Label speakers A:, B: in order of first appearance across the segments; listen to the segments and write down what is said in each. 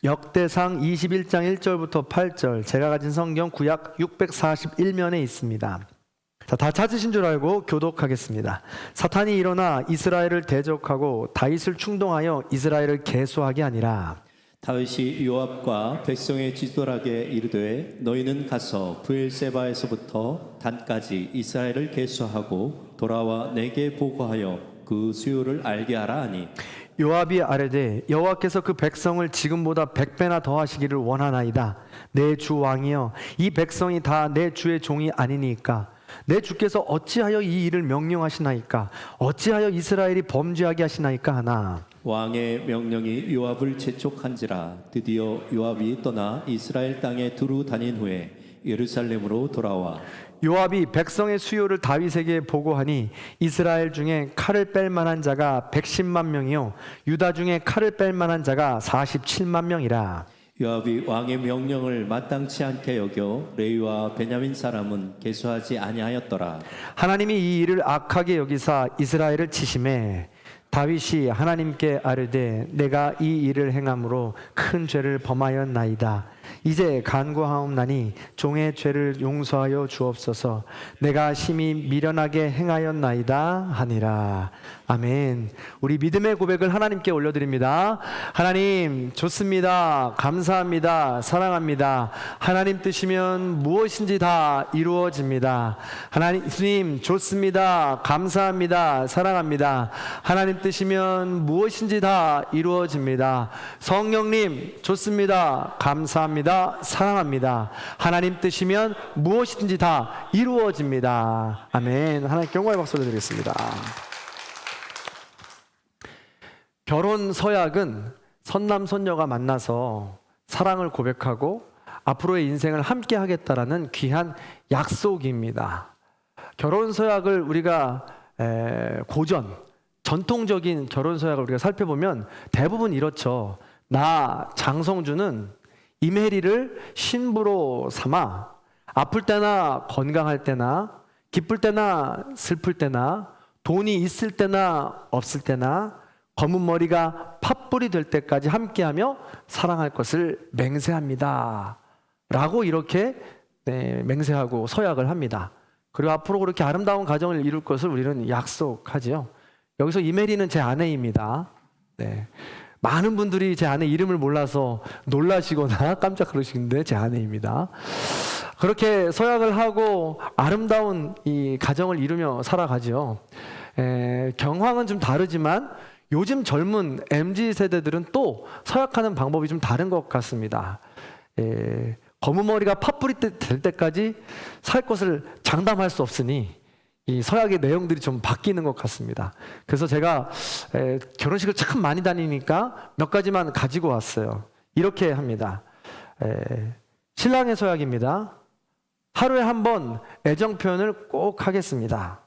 A: 역대상 21장 1절부터 8절, 제가 가진 성경 구약 641면에 있습니다. 자, 다 찾으신 줄 알고 교독하겠습니다. 사탄이 일어나 이스라엘을 대적하고 다윗을 충동하여 이스라엘을 계수하게 하니라.
B: 다윗이 요압과 백성의 지도락에 이르되 너희는 가서 브엘세바에서부터 단까지 이스라엘을 계수하고 돌아와 내게 보고하여 그 수요를 알게 하라 하니,
A: 요압이 아뢰되 여호와께서 그 백성을 지금보다 100배나 더하시기를 원하나이다. 내 주 왕이여, 이 백성이 다 내 주의 종이 아니니까 내 주께서 어찌하여 이 일을 명령하시나이까? 어찌하여 이스라엘이 범죄하게 하시나이까 하나.
B: 왕의 명령이 요압을 재촉한지라. 드디어 요압이 떠나 이스라엘 땅에 두루 다닌 후에 예루살렘으로 돌아와
A: 요압이 백성의 수요를 다윗에게 보고하니 이스라엘 중에 칼을 뺄 만한 자가 110만 명이요 유다 중에 칼을 뺄 만한 자가 47만 명이라.
B: 요압이 왕의 명령을 마땅치 않게 여겨 레위와 베냐민 사람은 계수하지 아니하였더라.
A: 하나님이 이 일을 악하게 여기사 이스라엘을 치심해 다윗이 하나님께 아뢰되 내가 이 일을 행함으로 큰 죄를 범하였나이다. 이제 간구하옵나니 종의 죄를 용서하여 주옵소서. 내가 심히 미련하게 행하였나이다 하니라. 아멘. 우리 믿음의 고백을 하나님께 올려드립니다. 하나님 좋습니다. 감사합니다. 사랑합니다. 하나님 뜻이면 무엇인지 다 이루어집니다. 하나님 주님 좋습니다. 감사합니다. 사랑합니다. 하나님 뜻이면 무엇인지 다 이루어집니다. 성령님 좋습니다. 감사합니다. 사랑합니다. 하나님 뜻이면 무엇이든지 다 이루어집니다. 아멘. 하나님께 영광의 박수를 드리겠습니다. 결혼 서약은 선남선녀가 만나서 사랑을 고백하고 앞으로의 인생을 함께 하겠다라는 귀한 약속입니다. 결혼 서약을 우리가 고전, 전통적인 결혼 서약을 우리가 살펴보면 대부분 이렇죠. 나 장성주는 이메리를 신부로 삼아 아플 때나 건강할 때나 기쁠 때나 슬플 때나 돈이 있을 때나 없을 때나 검은 머리가 팥불이 될 때까지 함께하며 사랑할 것을 맹세합니다 라고 이렇게 맹세하고 서약을 합니다. 그리고 앞으로 그렇게 아름다운 가정을 이룰 것을 우리는 약속하지요. 여기서 이메리는 제 아내입니다. 네. 많은 분들이 제 아내 이름을 몰라서 놀라시거나 깜짝 그러시는데 제 아내입니다. 그렇게 서약을 하고 아름다운 이 가정을 이루며 살아가지요. 경황은 좀 다르지만 요즘 젊은 MZ세대들은 또 서약하는 방법이 좀 다른 것 같습니다. 검은 머리가 팥불이 될 때까지 살 것을 장담할 수 없으니 이 서약의 내용들이 좀 바뀌는 것 같습니다. 그래서 제가 결혼식을 참 많이 다니니까 몇 가지만 가지고 왔어요. 이렇게 합니다. 신랑의 서약입니다. 하루에 한 번 애정 표현을 꼭 하겠습니다.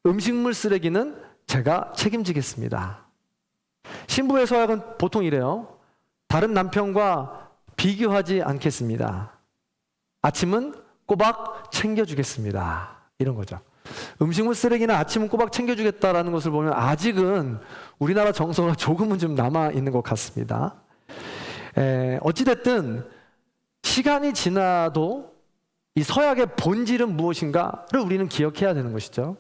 A: 음식물 쓰레기는 제가 책임지겠습니다. 신부의 서약은 보통 이래요. 다른 남편과 비교하지 않겠습니다. 아침은 꼬박 챙겨주겠습니다. 이런 거죠. 음식물 쓰레기나 아침은 꼬박 챙겨주겠다라는 것을 보면 아직은 우리나라 정서가 조금은 좀 남아있는 것 같습니다. 어찌됐든 시간이 지나도 이 서약의 본질은 무엇인가를 우리는 기억해야 되는 것이죠.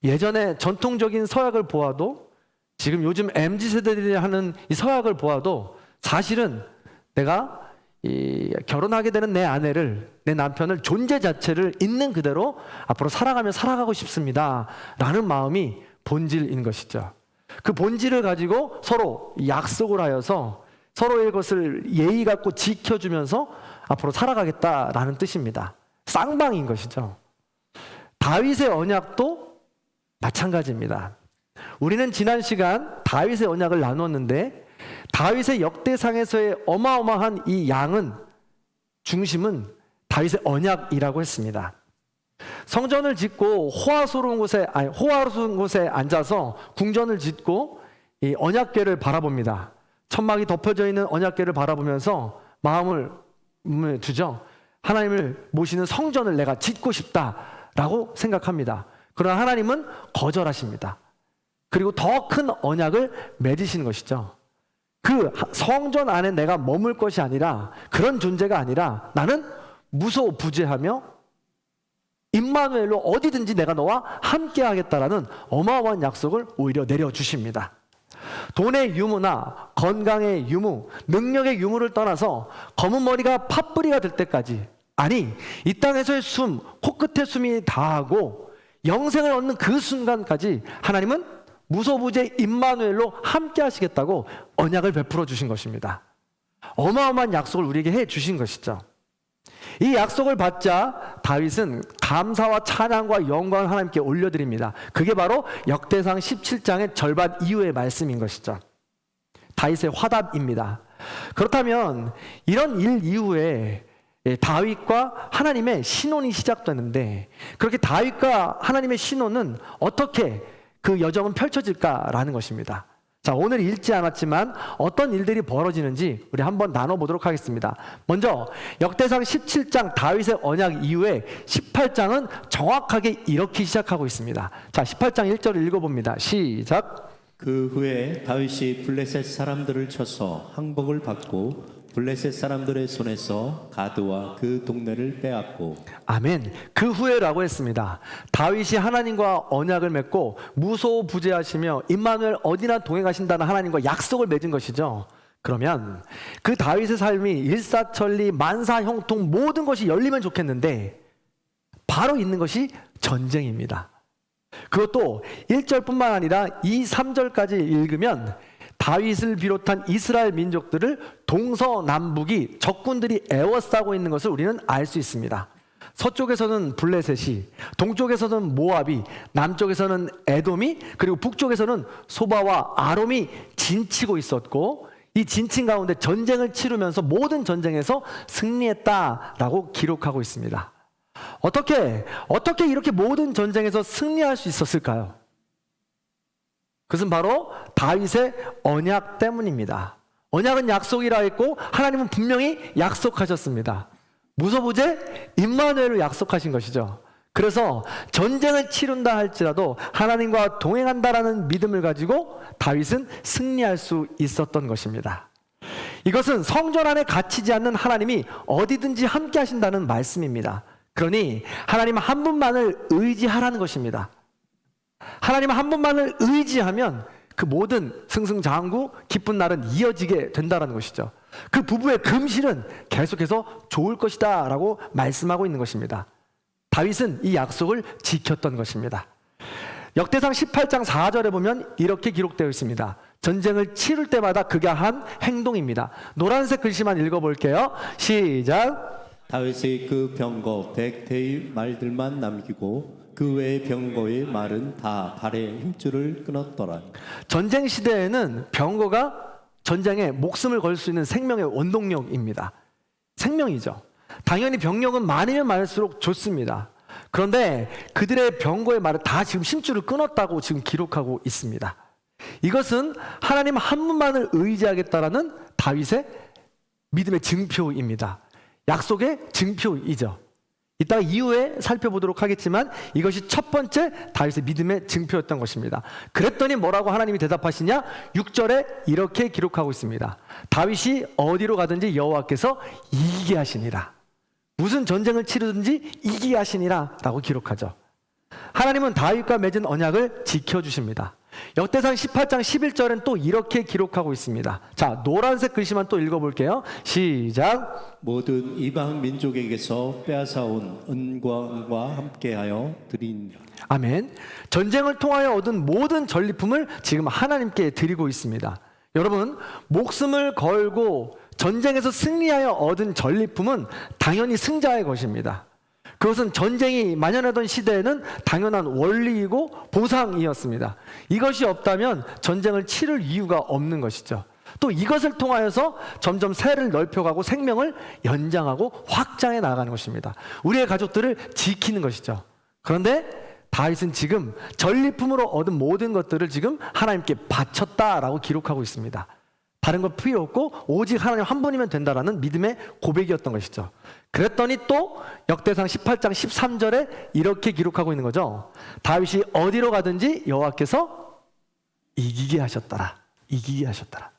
A: 예전에 전통적인 서약을 보아도 지금 요즘 MZ세대들이 하는 이 서약을 보아도 사실은 내가 결혼하게 되는 내 아내를, 내 남편을 존재 자체를 있는 그대로 앞으로 사랑하며 살아가고 싶습니다 라는 마음이 본질인 것이죠. 그 본질을 가지고 서로 약속을 하여서 서로의 것을 예의 갖고 지켜주면서 앞으로 살아가겠다라는 뜻입니다. 쌍방인 것이죠. 다윗의 언약도 마찬가지입니다. 우리는 지난 시간 다윗의 언약을 나누었는데 다윗의 역대상에서의 어마어마한 이 양은 중심은 다윗의 언약이라고 했습니다. 성전을 짓고 호화스러운 곳에 앉아서 궁전을 짓고 이 언약궤를 바라봅니다. 천막이 덮여져 있는 언약궤를 바라보면서 마음을 두죠. 하나님을 모시는 성전을 내가 짓고 싶다라고 생각합니다. 그러나 하나님은 거절하십니다. 그리고 더 큰 언약을 맺으시는 것이죠. 그 성전 안에 내가 머물 것이 아니라 그런 존재가 아니라 나는 무소부재하며 임마누엘로 어디든지 내가 너와 함께 하겠다라는 어마어마한 약속을 오히려 내려주십니다. 돈의 유무나 건강의 유무, 능력의 유무를 떠나서 검은 머리가 팥뿌리가 될 때까지, 아니 이 땅에서의 숨, 코끝에 숨이 다하고 영생을 얻는 그 순간까지 하나님은 무소부재 임마누엘로 함께 하시겠다고 언약을 베풀어 주신 것입니다. 어마어마한 약속을 우리에게 해 주신 것이죠. 이 약속을 받자 다윗은 감사와 찬양과 영광을 하나님께 올려드립니다. 그게 바로 역대상 17장의 절반 이후의 말씀인 것이죠. 다윗의 화답입니다. 그렇다면 이런 일 이후에 다윗과 하나님의 신혼이 시작되는데, 그렇게 다윗과 하나님의 신혼은 어떻게 그 여정은 펼쳐질까라는 것입니다. 자, 오늘 읽지 않았지만 어떤 일들이 벌어지는지 우리 한번 나눠보도록 하겠습니다. 먼저 역대상 17장 다윗의 언약 이후에 18장은 정확하게 이렇게 시작하고 있습니다. 자, 18장 1절을 읽어봅니다. 시작.
B: 그 후에 다윗이 블레셋 사람들을 쳐서 항복을 받고 블레셋 사람들의 손에서 가드와 그 동네를 빼앗고.
A: 아멘. 그 후에라고 했습니다. 다윗이 하나님과 언약을 맺고 무소부재하시며 임마누엘 어디나 동행하신다는 하나님과 약속을 맺은 것이죠. 그러면 그 다윗의 삶이 일사천리 만사형통 모든 것이 열리면 좋겠는데 바로 있는 것이 전쟁입니다. 그것도 1절뿐만 아니라 2, 3절까지 읽으면 다윗을 비롯한 이스라엘 민족들을 동서남북이 적군들이 에워싸고 있는 것을 우리는 알 수 있습니다. 서쪽에서는 블레셋이, 동쪽에서는 모압이, 남쪽에서는 에돔이, 그리고 북쪽에서는 소바와 아롬이 진치고 있었고, 이 진친 가운데 전쟁을 치르면서 모든 전쟁에서 승리했다라고 기록하고 있습니다. 어떻게 이렇게 모든 전쟁에서 승리할 수 있었을까요? 그것은 바로 다윗의 언약 때문입니다. 언약은 약속이라 했고 하나님은 분명히 약속하셨습니다. 무소부재 임마누엘로 약속하신 것이죠. 그래서 전쟁을 치른다 할지라도 하나님과 동행한다라는 믿음을 가지고 다윗은 승리할 수 있었던 것입니다. 이것은 성전 안에 갇히지 않는 하나님이 어디든지 함께 하신다는 말씀입니다. 그러니 하나님 한 분만을 의지하라는 것입니다. 하나님 한 분만을 의지하면 그 모든 승승장구 기쁜 날은 이어지게 된다는 것이죠. 그 부부의 금실은 계속해서 좋을 것이다 라고 말씀하고 있는 것입니다. 다윗은 이 약속을 지켰던 것입니다. 역대상 18장 4절에 보면 이렇게 기록되어 있습니다. 전쟁을 치를 때마다 그가 한 행동입니다. 노란색 글씨만 읽어볼게요. 시작.
B: 다윗의 그 병거 100대의 말들만 남기고 그 외의 병거의 말은 다 발의 힘줄을 끊었더라.
A: 전쟁 시대에는 병거가 전쟁에 목숨을 걸 수 있는 생명의 원동력입니다. 생명이죠. 당연히 병력은 많으면 많을수록 좋습니다. 그런데 그들의 병거의 말을 다 지금 힘줄을 끊었다고 지금 기록하고 있습니다. 이것은 하나님 한 분만을 의지하겠다라는 다윗의 믿음의 증표입니다. 약속의 증표이죠. 이따 이후에 살펴보도록 하겠지만 이것이 첫 번째 다윗의 믿음의 증표였던 것입니다. 그랬더니 뭐라고 하나님이 대답하시냐? 6절에 이렇게 기록하고 있습니다. 다윗이 어디로 가든지 여호와께서 이기게 하시니라. 무슨 전쟁을 치르든지 이기게 하시니라 라고 기록하죠. 하나님은 다윗과 맺은 언약을 지켜주십니다. 역대상 18장 11절엔 또 이렇게 기록하고 있습니다. 자, 노란색 글씨만 또 읽어볼게요. 시작.
B: 모든 이방 민족에게서 빼앗아온 은광과 함께하여 드리니라.
A: 아멘. 전쟁을 통하여 얻은 모든 전리품을 지금 하나님께 드리고 있습니다. 여러분, 목숨을 걸고 전쟁에서 승리하여 얻은 전리품은 당연히 승자의 것입니다. 그것은 전쟁이 만연하던 시대에는 당연한 원리이고 보상이었습니다. 이것이 없다면 전쟁을 치를 이유가 없는 것이죠. 또 이것을 통하여서 점점 세를 넓혀가고 생명을 연장하고 확장해 나가는 것입니다. 우리의 가족들을 지키는 것이죠. 그런데 다윗은 지금 전리품으로 얻은 모든 것들을 지금 하나님께 바쳤다라고 기록하고 있습니다. 다른 것 필요 없고 오직 하나님 한 분이면 된다라는 믿음의 고백이었던 것이죠. 그랬더니 또 역대상 18장 13절에 이렇게 기록하고 있는 거죠. 다윗이 어디로 가든지 여호와께서 이기게 하셨더라. 이기게 하셨더라.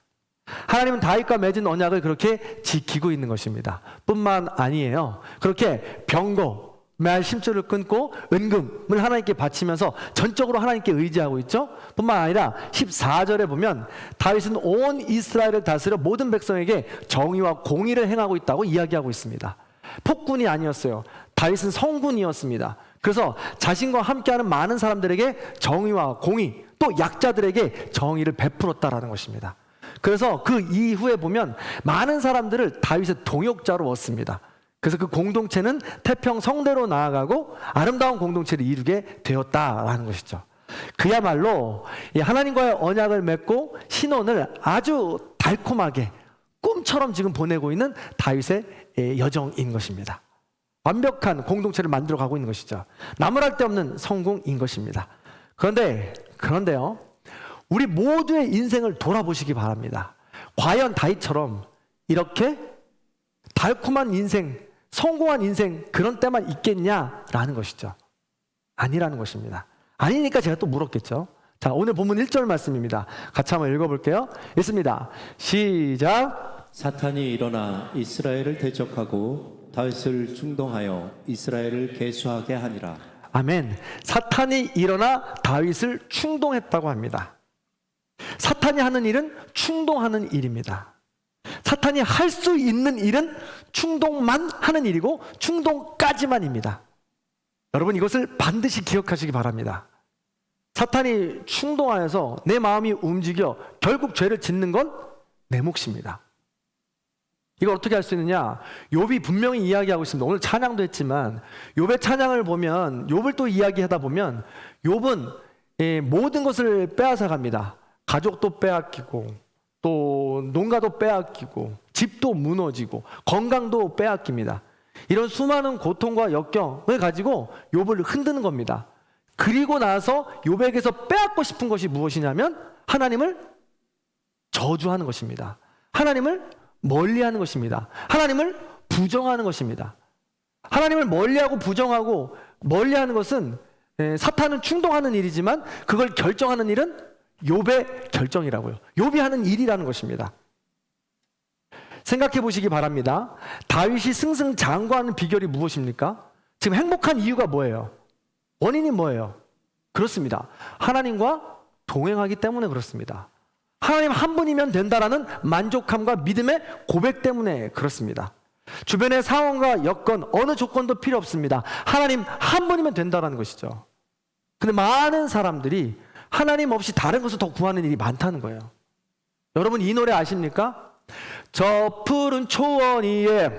A: 하나님은 다윗과 맺은 언약을 그렇게 지키고 있는 것입니다. 뿐만 아니에요. 그렇게 병거, 말 심줄을 끊고 은금을 하나님께 바치면서 전적으로 하나님께 의지하고 있죠. 뿐만 아니라 14절에 보면 다윗은 온 이스라엘을 다스려 모든 백성에게 정의와 공의를 행하고 있다고 이야기하고 있습니다. 폭군이 아니었어요. 다윗은 성군이었습니다. 그래서 자신과 함께하는 많은 사람들에게 정의와 공의, 또 약자들에게 정의를 베풀었다라는 것입니다. 그래서 그 이후에 보면 많은 사람들을 다윗의 동역자로 얻습니다. 그래서 그 공동체는 태평성대로 나아가고 아름다운 공동체를 이루게 되었다라는 것이죠. 그야말로 하나님과의 언약을 맺고 신혼을 아주 달콤하게 꿈처럼 지금 보내고 있는 다윗의 여정인 것입니다. 완벽한 공동체를 만들어가고 있는 것이죠. 나무랄 데 없는 성공인 것입니다. 그런데요, 우리 모두의 인생을 돌아보시기 바랍니다. 과연 다윗처럼 이렇게 달콤한 인생, 성공한 인생 그런 때만 있겠냐라는 것이죠. 아니라는 것입니다. 아니니까 제가 또 물었겠죠. 자, 오늘 본문 1절 말씀입니다. 같이 한번 읽어볼게요. 읽습니다. 시작.
B: 사탄이 일어나 이스라엘을 대적하고 다윗을 충동하여 이스라엘을 계수하게 하니라.
A: 아멘. 사탄이 일어나 다윗을 충동했다고 합니다. 사탄이 하는 일은 충동하는 일입니다. 사탄이 할 수 있는 일은 충동만 하는 일이고 충동까지만입니다. 여러분, 이것을 반드시 기억하시기 바랍니다. 사탄이 충동하여서 내 마음이 움직여 결국 죄를 짓는 건 내 몫입니다. 이걸 어떻게 할 수 있느냐? 욥이 분명히 이야기하고 있습니다. 오늘 찬양도 했지만 욥의 찬양을 보면, 욥을 또 이야기하다 보면 욥은 모든 것을 빼앗아 갑니다. 가족도 빼앗기고 또 농가도 빼앗기고 집도 무너지고 건강도 빼앗깁니다. 이런 수많은 고통과 역경을 가지고 욥을 흔드는 겁니다. 그리고 나서 욥에게서 빼앗고 싶은 것이 무엇이냐면 하나님을 저주하는 것입니다. 하나님을 멀리하는 것입니다. 하나님을 부정하는 것입니다. 하나님을 멀리하고 부정하고 멀리하는 것은 사탄은 충동하는 일이지만 그걸 결정하는 일은 욥의 결정이라고요. 욥이 하는 일이라는 것입니다. 생각해 보시기 바랍니다. 다윗이 승승장구하는 비결이 무엇입니까? 지금 행복한 이유가 뭐예요? 원인이 뭐예요? 그렇습니다. 하나님과 동행하기 때문에 그렇습니다. 하나님 한 분이면 된다라는 만족함과 믿음의 고백 때문에 그렇습니다. 주변의 상황과 여건, 어느 조건도 필요 없습니다. 하나님 한 분이면 된다라는 것이죠. 근데 많은 사람들이 하나님 없이 다른 것을 더 구하는 일이 많다는 거예요. 여러분, 이 노래 아십니까? 저 푸른 초원 위에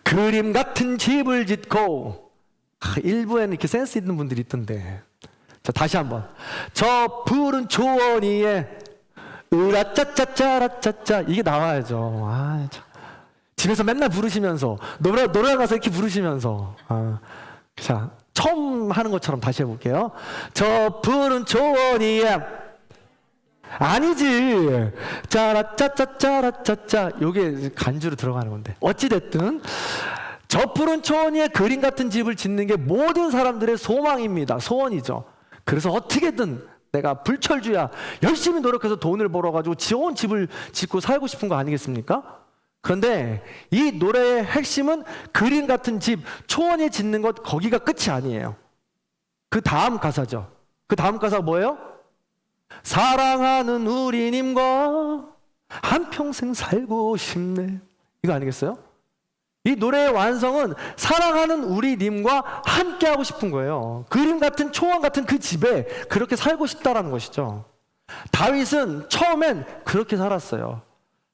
A: 그림 같은 집을 짓고, 일부에는 이렇게 센스 있는 분들이 있던데. 자, 다시 한번. 저 푸른 초원 위에 으라짜짜짜라짜짜, 이게 나와야죠. 집에서 맨날 부르시면서 노래방 가서 이렇게 부르시면서. 자, 처음 하는 것처럼 다시 해볼게요. 저 푸른 초원 위에, 아니지, 짜라짜짜짜라짜짜, 요게 간주로 들어가는 건데. 어찌됐든 저 푸른 초원 위에 그림 같은 집을 짓는 게 모든 사람들의 소망입니다. 소원이죠. 그래서 어떻게든 내가 불철주야 열심히 노력해서 돈을 벌어가지고 좋은 집을 짓고 살고 싶은 거 아니겠습니까? 그런데 이 노래의 핵심은 그림 같은 집, 초원에 짓는 것, 거기가 끝이 아니에요. 그 다음 가사죠. 그 다음 가사가 뭐예요? 사랑하는 우리님과 한평생 살고 싶네. 이거 아니겠어요? 이 노래의 완성은 사랑하는 우리님과 함께 하고 싶은 거예요. 그림 같은 초원 같은 그 집에 그렇게 살고 싶다라는 것이죠. 다윗은 처음엔 그렇게 살았어요.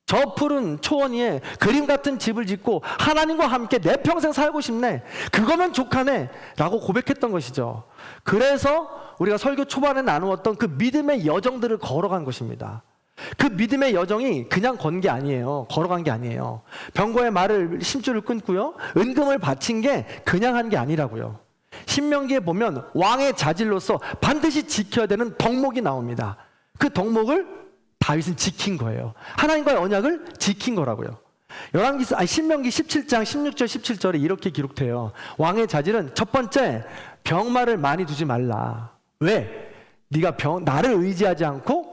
A: 저 푸른 초원 위에 그림 같은 집을 짓고 하나님과 함께 내 평생 살고 싶네, 그거면 족하네 라고 고백했던 것이죠. 그래서 우리가 설교 초반에 나누었던 그 믿음의 여정들을 걸어간 것입니다. 그 믿음의 여정이 그냥 건 게 아니에요. 걸어간 게 아니에요. 병거의 말을 심줄을 끊고요, 은금을 바친 게 그냥 한 게 아니라고요. 신명기에 보면 왕의 자질로서 반드시 지켜야 되는 덕목이 나옵니다. 그 덕목을 다윗은 지킨 거예요. 하나님과의 언약을 지킨 거라고요. 신명기 17장 16절 17절에 이렇게 기록돼요. 왕의 자질은 첫 번째, 병마를 많이 두지 말라. 왜? 네가 나를 의지하지 않고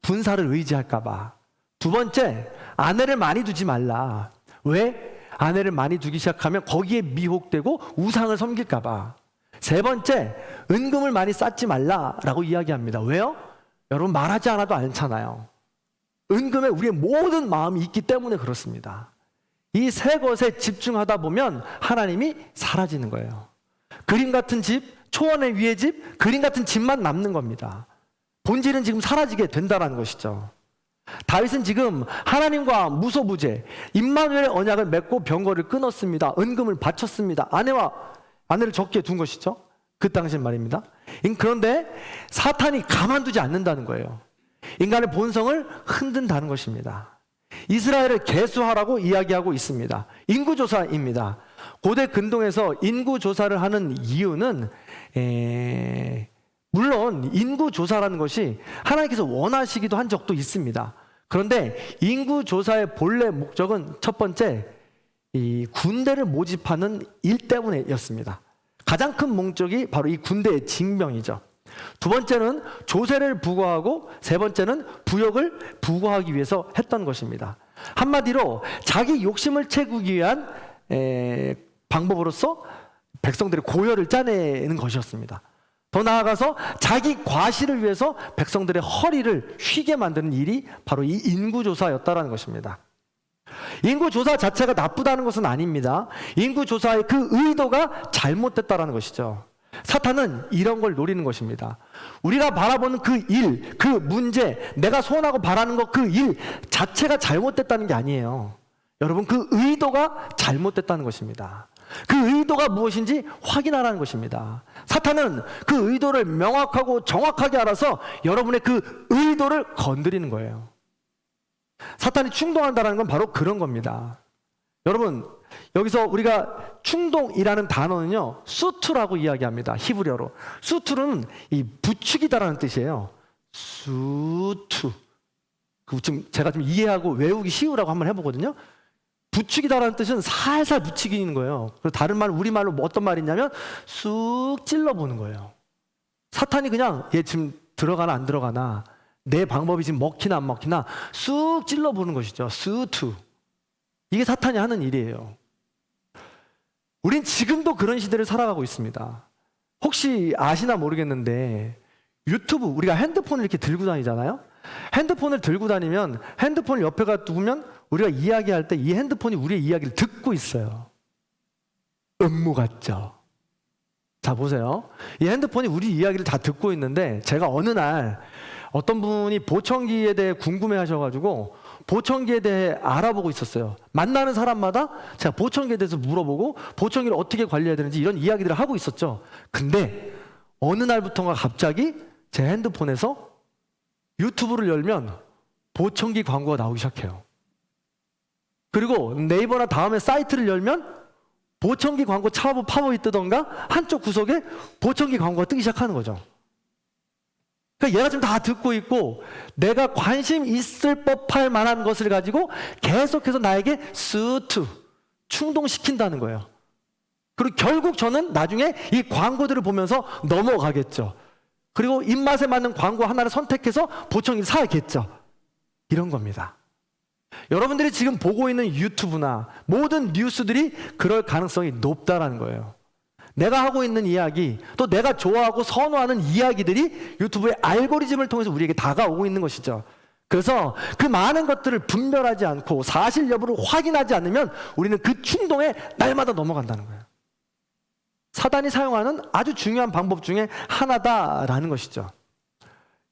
A: 군사를 의지할까 봐. 두 번째, 아내를 많이 두지 말라. 왜? 아내를 많이 두기 시작하면 거기에 미혹되고 우상을 섬길까 봐. 세 번째, 은금을 많이 쌓지 말라라고 이야기합니다. 왜요? 여러분 말하지 않아도 않잖아요. 은금에 우리의 모든 마음이 있기 때문에 그렇습니다. 이 세 것에 집중하다 보면 하나님이 사라지는 거예요. 그림 같은 집, 초원의 위의 집, 그림 같은 집만 남는 겁니다. 본질은 지금 사라지게 된다는 것이죠. 다윗은 지금 하나님과 무소부재, 임마누엘의 언약을 맺고 병거를 끊었습니다. 은금을 바쳤습니다. 아내를 적게 둔 것이죠. 그 당시 말입니다. 그런데 사탄이 가만두지 않는다는 거예요. 인간의 본성을 흔든다는 것입니다. 이스라엘을 계수하라고 이야기하고 있습니다. 인구조사입니다. 고대 근동에서 인구조사를 하는 이유는 물론 인구조사라는 것이 하나님께서 원하시기도 한 적도 있습니다. 그런데 인구조사의 본래 목적은 첫 번째, 이 군대를 모집하는 일 때문이었습니다. 가장 큰 목적이 바로 이 군대의 징병이죠. 두 번째는 조세를 부과하고 세 번째는 부역을 부과하기 위해서 했던 것입니다. 한마디로 자기 욕심을 채우기 위한 방법으로서 백성들의 고열을 짜내는 것이었습니다. 더 나아가서 자기 과시를 위해서 백성들의 허리를 휘게 만드는 일이 바로 이 인구조사였다는 것입니다. 인구조사 자체가 나쁘다는 것은 아닙니다. 인구조사의 그 의도가 잘못됐다는 것이죠. 사탄은 이런 걸 노리는 것입니다. 우리가 바라보는 그 일, 그 문제, 내가 소원하고 바라는 것, 그 일 자체가 잘못됐다는 게 아니에요. 여러분, 그 의도가 잘못됐다는 것입니다. 그 의도가 무엇인지 확인하라는 것입니다. 사탄은 그 의도를 명확하고 정확하게 알아서 여러분의 그 의도를 건드리는 거예요. 사탄이 충동한다는 건 바로 그런 겁니다. 여러분, 여기서 우리가 충동이라는 단어는요, 수투라고 이야기합니다. 히브리어로. 수투는 이 부추기다라는 뜻이에요. 수투. 지금 제가 좀 이해하고 외우기 쉬우라고 한번 해보거든요. 부추기다라는 뜻은 살살 부추기는 거예요. 그리고 다른 말, 우리말로 뭐 어떤 말이 있냐면 쑥 찔러보는 거예요. 사탄이 그냥 얘 지금 들어가나 안 들어가나, 내 방법이 지금 먹히나 안 먹히나 쑥 찔러보는 것이죠. 수투. 이게 사탄이 하는 일이에요. 우린 지금도 그런 시대를 살아가고 있습니다. 혹시 아시나 모르겠는데 유튜브, 우리가 핸드폰을 이렇게 들고 다니잖아요. 핸드폰을 들고 다니면 핸드폰을 옆에가 두면 우리가 이야기할 때 이 핸드폰이 우리의 이야기를 듣고 있어요. 음모 같죠? 자, 보세요. 이 핸드폰이 우리 이야기를 다 듣고 있는데 제가 어느 날 어떤 분이 보청기에 대해 궁금해 하셔가지고 보청기에 대해 알아보고 있었어요. 만나는 사람마다 제가 보청기에 대해서 물어보고 보청기를 어떻게 관리해야 되는지 이런 이야기들을 하고 있었죠. 근데 어느 날부터가 갑자기 제 핸드폰에서 유튜브를 열면 보청기 광고가 나오기 시작해요. 그리고 네이버나 다음에 사이트를 열면 보청기 광고 파워이 뜨던가 한쪽 구석에 보청기 광고가 뜨기 시작하는 거죠. 그러니까 얘가 지금 다 듣고 있고 내가 관심 있을 법할 만한 것을 가지고 계속해서 나에게 충동시킨다는 거예요. 그리고 결국 저는 나중에 이 광고들을 보면서 넘어가겠죠. 그리고 입맛에 맞는 광고 하나를 선택해서 보청기를 사야겠죠. 이런 겁니다. 여러분들이 지금 보고 있는 유튜브나 모든 뉴스들이 그럴 가능성이 높다라는 거예요. 내가 하고 있는 이야기, 또 내가 좋아하고 선호하는 이야기들이 유튜브의 알고리즘을 통해서 우리에게 다가오고 있는 것이죠. 그래서 그 많은 것들을 분별하지 않고 사실 여부를 확인하지 않으면 우리는 그 충동에 날마다 넘어간다는 거예요. 사단이 사용하는 아주 중요한 방법 중에 하나다라는 것이죠.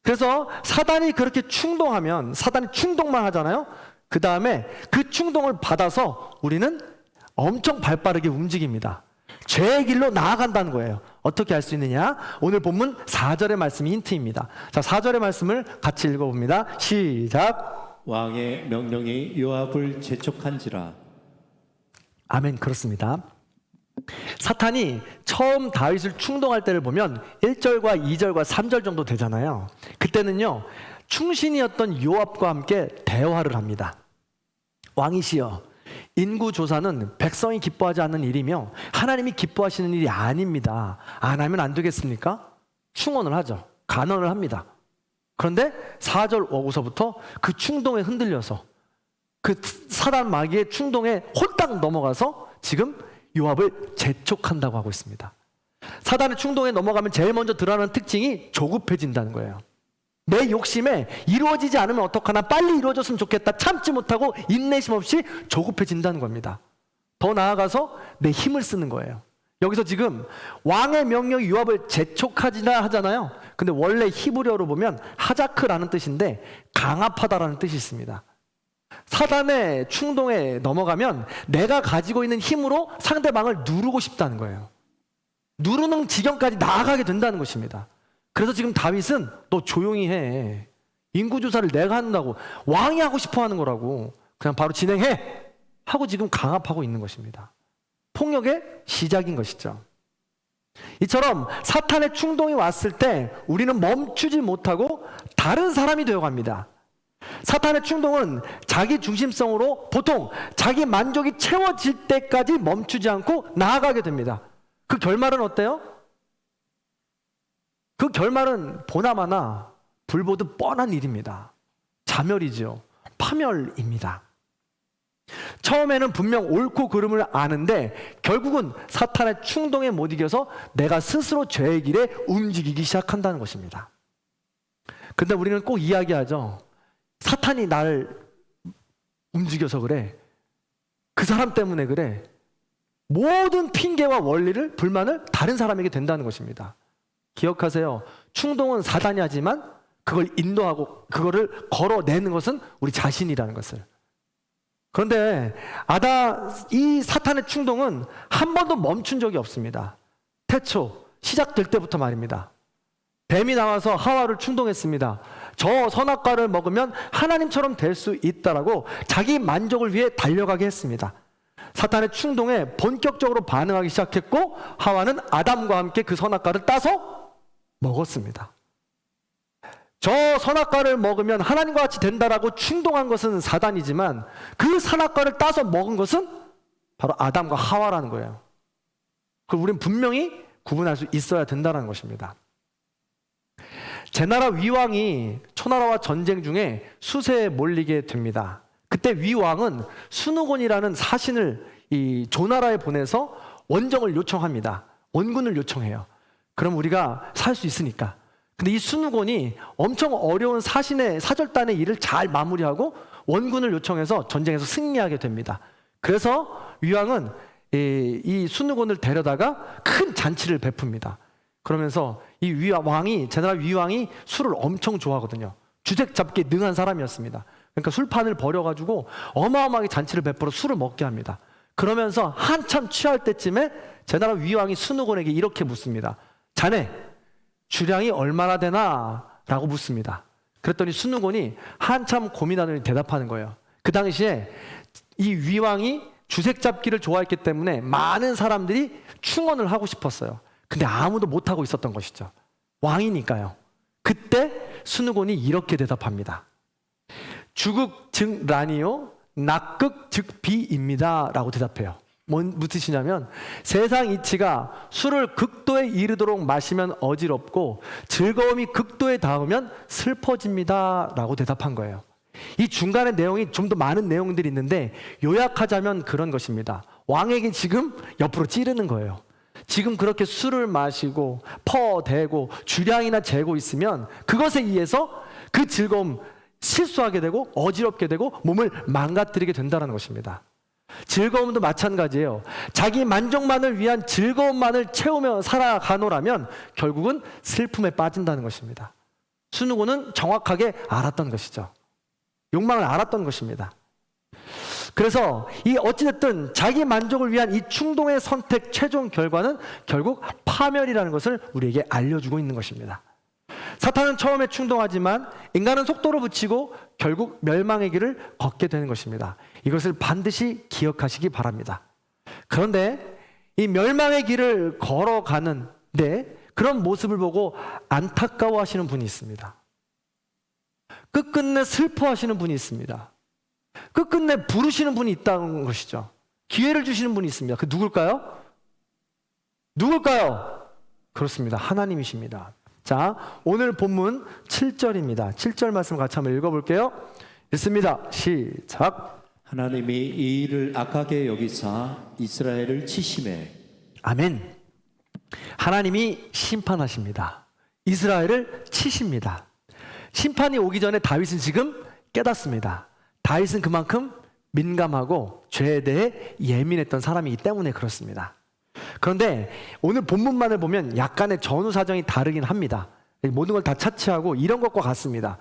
A: 그래서 사단이 그렇게 충동하면 사단이 충동만 하잖아요. 그 다음에 그 충동을 받아서 우리는 엄청 발빠르게 움직입니다. 죄의 길로 나아간다는 거예요. 어떻게 할 수 있느냐? 오늘 본문 4절의 말씀이 힌트입니다. 자, 4절의 말씀을 같이 읽어봅니다. 시작.
B: 왕의 명령이 요압을 재촉한지라.
A: 아멘. 그렇습니다. 사탄이 처음 다윗을 충동할 때를 보면 1절과 2절과 3절 정도 되잖아요. 그때는요, 충신이었던 요압과 함께 대화를 합니다. 왕이시여, 인구조사는 백성이 기뻐하지 않는 일이며 하나님이 기뻐하시는 일이 아닙니다. 안 하면 안 되겠습니까? 충원을 하죠. 간언을 합니다. 그런데 4절 오고서부터 그 충동에 흔들려서 그 사단 마귀의 충동에 홀딱 넘어가서 지금 요압을 재촉한다고 하고 있습니다. 사단의 충동에 넘어가면 제일 먼저 드러나는 특징이 조급해진다는 거예요. 내 욕심에 이루어지지 않으면 어떡하나, 빨리 이루어졌으면 좋겠다, 참지 못하고 인내심 없이 조급해진다는 겁니다. 더 나아가서 내 힘을 쓰는 거예요. 여기서 지금 왕의 명령이 요압을 재촉하지나 하잖아요. 근데 원래 히브리어로 보면 하자크라는 뜻인데 강압하다라는 뜻이 있습니다. 사단의 충동에 넘어가면 내가 가지고 있는 힘으로 상대방을 누르고 싶다는 거예요. 누르는 지경까지 나아가게 된다는 것입니다. 그래서 지금 다윗은 너 조용히 해. 인구조사를 내가 한다고. 왕이 하고 싶어 하는 거라고. 그냥 바로 진행해! 하고 지금 강압하고 있는 것입니다. 폭력의 시작인 것이죠. 이처럼 사탄의 충동이 왔을 때 우리는 멈추지 못하고 다른 사람이 되어갑니다. 사탄의 충동은 자기 중심성으로 보통 자기 만족이 채워질 때까지 멈추지 않고 나아가게 됩니다. 그 결말은 어때요? 그 결말은 보나마나 불보듯 뻔한 일입니다. 자멸이죠. 파멸입니다. 처음에는 분명 옳고 그름을 아는데 결국은 사탄의 충동에 못 이겨서 내가 스스로 죄의 길에 움직이기 시작한다는 것입니다. 근데 우리는 꼭 이야기하죠. 사탄이 나를 움직여서 그래. 그 사람 때문에 그래. 모든 핑계와 원리를, 불만을 다른 사람에게 된다는 것입니다. 기억하세요. 충동은 사단이 하지만 그걸 인도하고 그거를 걸어내는 것은 우리 자신이라는 것을. 그런데 이 사탄의 충동은 한 번도 멈춘 적이 없습니다. 태초 시작될 때부터 말입니다. 뱀이 나와서 하와를 충동했습니다. 저 선악과를 먹으면 하나님처럼 될 수 있다라고 자기 만족을 위해 달려가게 했습니다. 사탄의 충동에 본격적으로 반응하기 시작했고 하와는 아담과 함께 그 선악과를 따서 먹었습니다. 저 선악과를 먹으면 하나님과 같이 된다라고 충동한 것은 사단이지만 그 선악과를 따서 먹은 것은 바로 아담과 하와라는 거예요. 그걸 우리는 분명히 구분할 수 있어야 된다는 것입니다. 제나라 위왕이 초나라와 전쟁 중에 수세에 몰리게 됩니다. 그때 위왕은 순후곤이라는 사신을 이 조나라에 보내서 원정을 요청합니다. 원군을 요청해요. 그럼 우리가 살 수 있으니까. 근데 이 순후곤이 엄청 어려운 사신의 사절단의 일을 잘 마무리하고 원군을 요청해서 전쟁에서 승리하게 됩니다. 그래서 위왕은 이 순후곤을 데려다가 큰 잔치를 베풉니다. 그러면서 이 왕이, 제나라 위왕이 술을 엄청 좋아하거든요. 주색 잡기에 능한 사람이었습니다. 그러니까 술판을 벌여가지고 어마어마하게 잔치를 베풀어 술을 먹게 합니다. 그러면서 한참 취할 때쯤에 제나라 위왕이 순후곤에게 이렇게 묻습니다. 자네 주량이 얼마나 되나? 라고 묻습니다. 그랬더니 순후곤이 한참 고민하더니 대답하는 거예요. 그 당시에 이 위왕이 주색 잡기를 좋아했기 때문에 많은 사람들이 충원을 하고 싶었어요. 근데 아무도 못하고 있었던 것이죠. 왕이니까요. 그때 순후곤이 이렇게 대답합니다. 주극 즉 란이요 낙극 즉 비입니다 라고 대답해요. 무슨 뜻이냐면 세상 이치가 술을 극도에 이르도록 마시면 어지럽고 즐거움이 극도에 닿으면 슬퍼집니다 라고 대답한 거예요. 이 중간에 내용이 좀 더 많은 내용들이 있는데 요약하자면 그런 것입니다. 왕에게 지금 옆으로 찌르는 거예요. 지금 그렇게 술을 마시고 퍼대고 주량이나 재고 있으면 그것에 의해서 그 즐거움 실수하게 되고 어지럽게 되고 몸을 망가뜨리게 된다는 것입니다. 즐거움도 마찬가지예요. 자기 만족만을 위한 즐거움만을 채우며 살아가노라면 결국은 슬픔에 빠진다는 것입니다. 순후곤은 정확하게 알았던 것이죠. 욕망을 알았던 것입니다. 그래서 이 어찌됐든 자기 만족을 위한 이 충동의 선택 최종 결과는 결국 파멸이라는 것을 우리에게 알려주고 있는 것입니다. 사탄은 처음에 충동하지만 인간은 속도를 붙이고 결국 멸망의 길을 걷게 되는 것입니다. 이것을 반드시 기억하시기 바랍니다. 그런데 이 멸망의 길을 걸어가는데 그런 모습을 보고 안타까워하시는 분이 있습니다. 끝끝내 슬퍼하시는 분이 있습니다. 끝끝내 부르시는 분이 있다는 것이죠. 기회를 주시는 분이 있습니다. 그 누굴까요? 누굴까요? 그렇습니다. 하나님이십니다. 자, 오늘 본문 7절입니다. 7절 말씀 같이 한번 읽어볼게요. 읽습니다. 시작.
B: 하나님이 이 일을 악하게 여기사 이스라엘을 치심해.
A: 아멘. 하나님이 심판하십니다. 이스라엘을 치십니다. 심판이 오기 전에 다윗은 지금 깨닫습니다. 다윗은 그만큼 민감하고 죄에 대해 예민했던 사람이기 때문에 그렇습니다. 그런데 오늘 본문만을 보면 약간의 전후 사정이 다르긴 합니다. 모든 걸 다 차치하고 이런 것과 같습니다.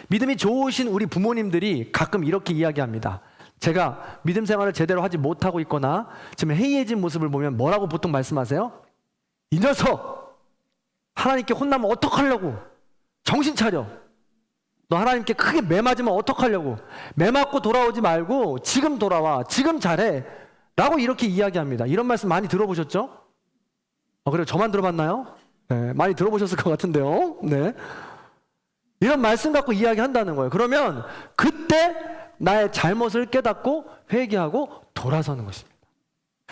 A: 믿음이 좋으신 우리 부모님들이 가끔 이렇게 이야기합니다. 제가 믿음 생활을 제대로 하지 못하고 있거나 지금 해이해진 모습을 보면 뭐라고 보통 말씀하세요? 이 녀석! 하나님께 혼나면 어떡하려고? 정신 차려! 너 하나님께 크게 매 맞으면 어떡하려고? 매 맞고 돌아오지 말고 지금 돌아와. 지금 잘해. 라고 이렇게 이야기합니다. 이런 말씀 많이 들어보셨죠? 그래요? 저만 들어봤나요? 네, 많이 들어보셨을 것 같은데요. 네. 이런 말씀 갖고 이야기한다는 거예요. 그러면 그때 나의 잘못을 깨닫고 회개하고 돌아서는 것입니다.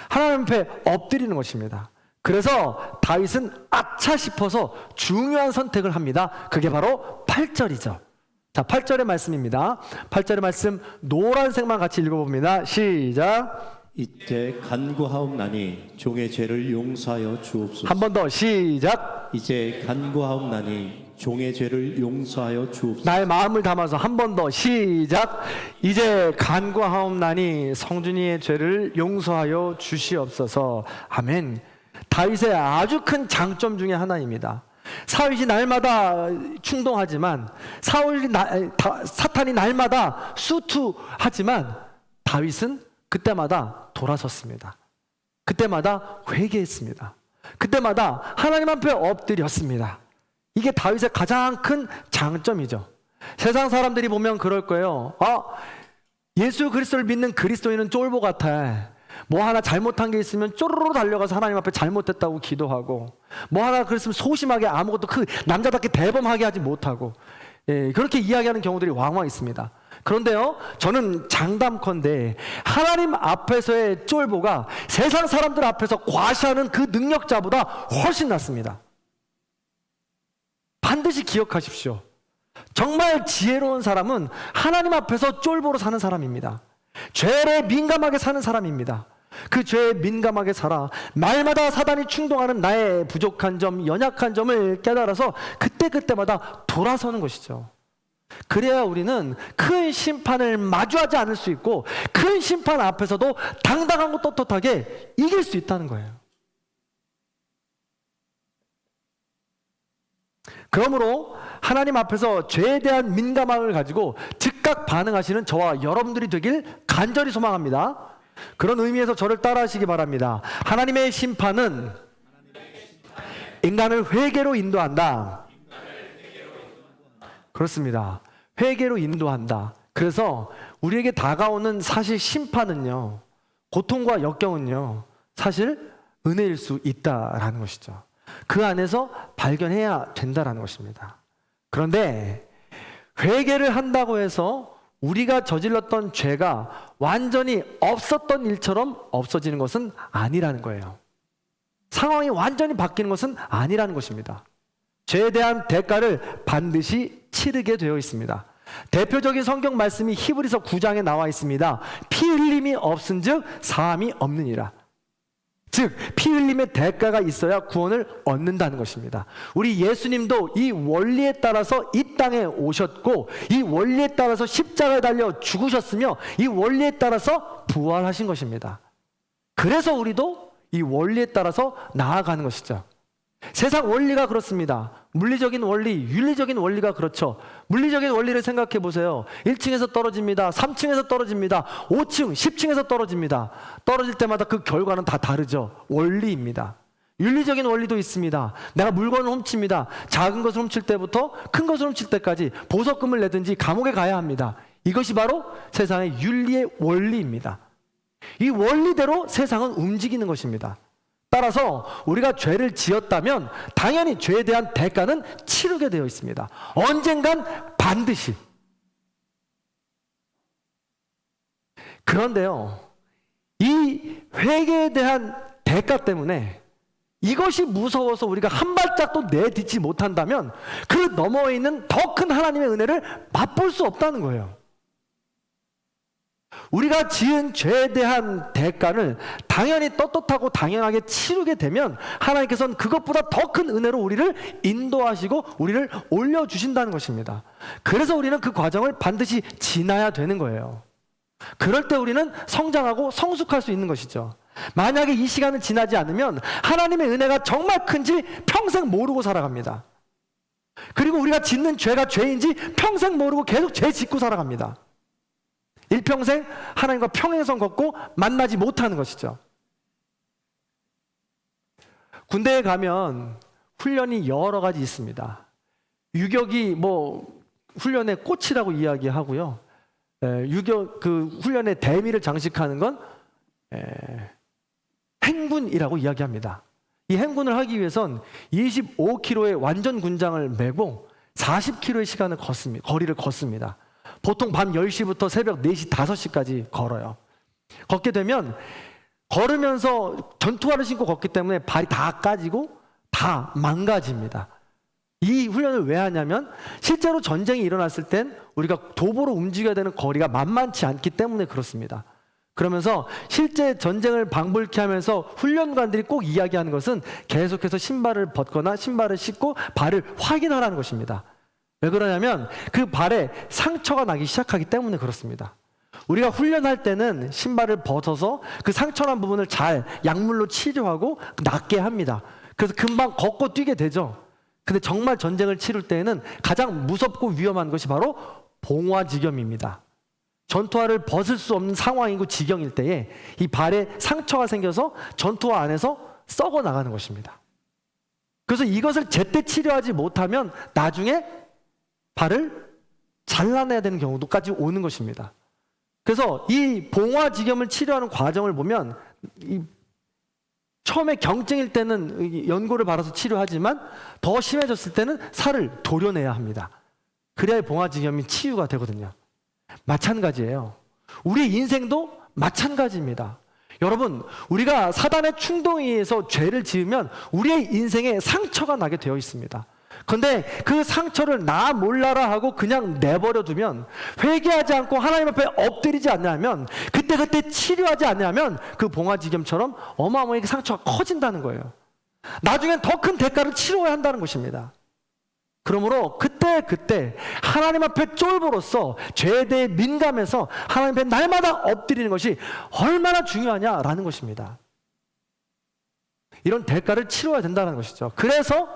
A: 하나님 앞에 엎드리는 것입니다. 그래서 다윗은 아차 싶어서 중요한 선택을 합니다. 그게 바로 8절이죠. 자, 8절의 말씀입니다. 8절의 말씀 노란색만 같이 읽어봅니다. 시작.
B: 이제 간구하옵나니 종의 죄를 용서하여 주옵소서.
A: 한 번 더 시작.
B: 이제 간구하옵나니 종의 죄를 용서하여 주옵소서.
A: 나의 마음을 담아서 한 번 더 시작. 이제 간구하옵나니 성준이의 죄를 용서하여 주시옵소서. 아멘. 다윗의 아주 큰 장점 중에 하나입니다. 사윗이 날마다 충동하지만 사탄이 날마다 수투하지만 다윗은 그때마다 돌아섰습니다. 그때마다 회개했습니다. 그때마다 하나님 앞에 엎드렸습니다. 이게 다윗의 가장 큰 장점이죠. 세상 사람들이 보면 그럴 거예요. 예수 그리스도를 믿는 그리스도인은 쫄보 같아. 뭐 하나 잘못한 게 있으면 쪼르르 달려가서 하나님 앞에 잘못했다고 기도하고, 뭐 하나 그랬으면 소심하게 아무것도 남자답게 대범하게 하지 못하고, 그렇게 이야기하는 경우들이 왕왕 있습니다. 그런데요, 저는 장담컨대 하나님 앞에서의 쫄보가 세상 사람들 앞에서 과시하는 그 능력자보다 훨씬 낫습니다. 반드시 기억하십시오. 정말 지혜로운 사람은 하나님 앞에서 쫄보로 사는 사람입니다. 죄에 민감하게 사는 사람입니다. 그 죄에 민감하게 살아 날마다 사단이 충동하는 나의 부족한 점, 연약한 점을 깨달아서 그때그때마다 돌아서는 것이죠. 그래야 우리는 큰 심판을 마주하지 않을 수 있고 큰 심판 앞에서도 당당하고 떳떳하게 이길 수 있다는 거예요. 그러므로 하나님 앞에서 죄에 대한 민감함을 가지고 즉각 반응하시는 저와 여러분들이 되길 간절히 소망합니다. 그런 의미에서 저를 따라하시기 바랍니다. 하나님의 심판은 인간을 회개로 인도한다. 그렇습니다. 회개로 인도한다. 그래서 우리에게 다가오는 사실 심판은요, 고통과 역경은요, 사실 은혜일 수 있다라는 것이죠. 그 안에서 발견해야 된다라는 것입니다. 그런데 회개를 한다고 해서 우리가 저질렀던 죄가 완전히 없었던 일처럼 없어지는 것은 아니라는 거예요. 상황이 완전히 바뀌는 것은 아니라는 것입니다. 죄에 대한 대가를 반드시 치르게 되어 있습니다. 대표적인 성경 말씀이 히브리서 9장에 나와 있습니다. 피 흘림이 없은즉 사함이 없느니라. 즉 피 흘림의 대가가 있어야 구원을 얻는다는 것입니다. 우리 예수님도 이 원리에 따라서 이 땅에 오셨고 이 원리에 따라서 십자가에 달려 죽으셨으며 이 원리에 따라서 부활하신 것입니다. 그래서 우리도 이 원리에 따라서 나아가는 것이죠. 세상 원리가 그렇습니다. 물리적인 원리, 윤리적인 원리가 그렇죠. 물리적인 원리를 생각해 보세요. 1층에서 떨어집니다. 3층에서 떨어집니다. 5층, 10층에서 떨어집니다. 떨어질 때마다 그 결과는 다 다르죠. 원리입니다. 윤리적인 원리도 있습니다. 내가 물건을 훔칩니다. 작은 것을 훔칠 때부터 큰 것을 훔칠 때까지 보석금을 내든지 감옥에 가야 합니다. 이것이 바로 세상의 윤리의 원리입니다. 이 원리대로 세상은 움직이는 것입니다. 따라서 우리가 죄를 지었다면 당연히 죄에 대한 대가는 치르게 되어 있습니다. 언젠간 반드시. 그런데요, 이 회개에 대한 대가 때문에 이것이 무서워서 우리가 한 발짝도 내딛지 못한다면 그 너머에 있는 더 큰 하나님의 은혜를 맛볼 수 없다는 거예요. 우리가 지은 죄에 대한 대가를 당연히 떳떳하고 당연하게 치르게 되면 하나님께서는 그것보다 더 큰 은혜로 우리를 인도하시고 우리를 올려주신다는 것입니다. 그래서 우리는 그 과정을 반드시 지나야 되는 거예요. 그럴 때 우리는 성장하고 성숙할 수 있는 것이죠. 만약에 이 시간을 지나지 않으면 하나님의 은혜가 정말 큰지 평생 모르고 살아갑니다. 그리고 우리가 짓는 죄가 죄인지 평생 모르고 계속 죄 짓고 살아갑니다. 일평생 하나님과 평행선 걷고 만나지 못하는 것이죠. 군대에 가면 훈련이 여러 가지 있습니다. 유격이 훈련의 꽃이라고 이야기하고요. 그 훈련의 대미를 장식하는 건 행군이라고 이야기합니다. 이 행군을 하기 위해선 25km의 완전 군장을 메고 40km의 시간을 거리를 걷습니다. 보통 밤 10시부터 새벽 4시, 5시까지 걸어요. 걷게 되면 걸으면서 전투화를 신고 걷기 때문에 발이 다 까지고 다 망가집니다. 이 훈련을 왜 하냐면 실제로 전쟁이 일어났을 땐 우리가 도보로 움직여야 되는 거리가 만만치 않기 때문에 그렇습니다. 그러면서 실제 전쟁을 방불케 하면서 훈련관들이 꼭 이야기하는 것은 계속해서 신발을 벗거나 신발을 신고 발을 확인하라는 것입니다. 왜 그러냐면 그 발에 상처가 나기 시작하기 때문에 그렇습니다. 우리가 훈련할 때는 신발을 벗어서 그 상처난 부분을 잘 약물로 치료하고 낫게 합니다. 그래서 금방 걷고 뛰게 되죠. 근데 정말 전쟁을 치를 때에는 가장 무섭고 위험한 것이 바로 봉화지겸입니다. 전투화를 벗을 수 없는 상황이고 지경일 때에 이 발에 상처가 생겨서 전투화 안에서 썩어 나가는 것입니다. 그래서 이것을 제때 치료하지 못하면 나중에 발을 잘라내야 되는 경우도까지 오는 것입니다. 그래서 이 봉화지겸을 치료하는 과정을 보면 처음에 경증일 때는 연고를 바라서 치료하지만 더 심해졌을 때는 살을 도려내야 합니다. 그래야 봉화지겸이 치유가 되거든요. 마찬가지예요. 우리 인생도 마찬가지입니다. 여러분, 우리가 사단의 충동에 의해서 죄를 지으면 우리의 인생에 상처가 나게 되어 있습니다. 그런데 그 상처를 나 몰라라 하고 그냥 내버려 두면, 회개하지 않고 하나님 앞에 엎드리지 않냐면, 그때 치료하지 않냐면 그 봉화지겸처럼 어마어마하게 상처가 커진다는 거예요. 나중엔 더 큰 대가를 치러야 한다는 것입니다. 그러므로 그때 하나님 앞에 쫄보로서 죄에 대해 민감해서 하나님 앞에 날마다 엎드리는 것이 얼마나 중요하냐라는 것입니다. 이런 대가를 치러야 된다는 것이죠. 그래서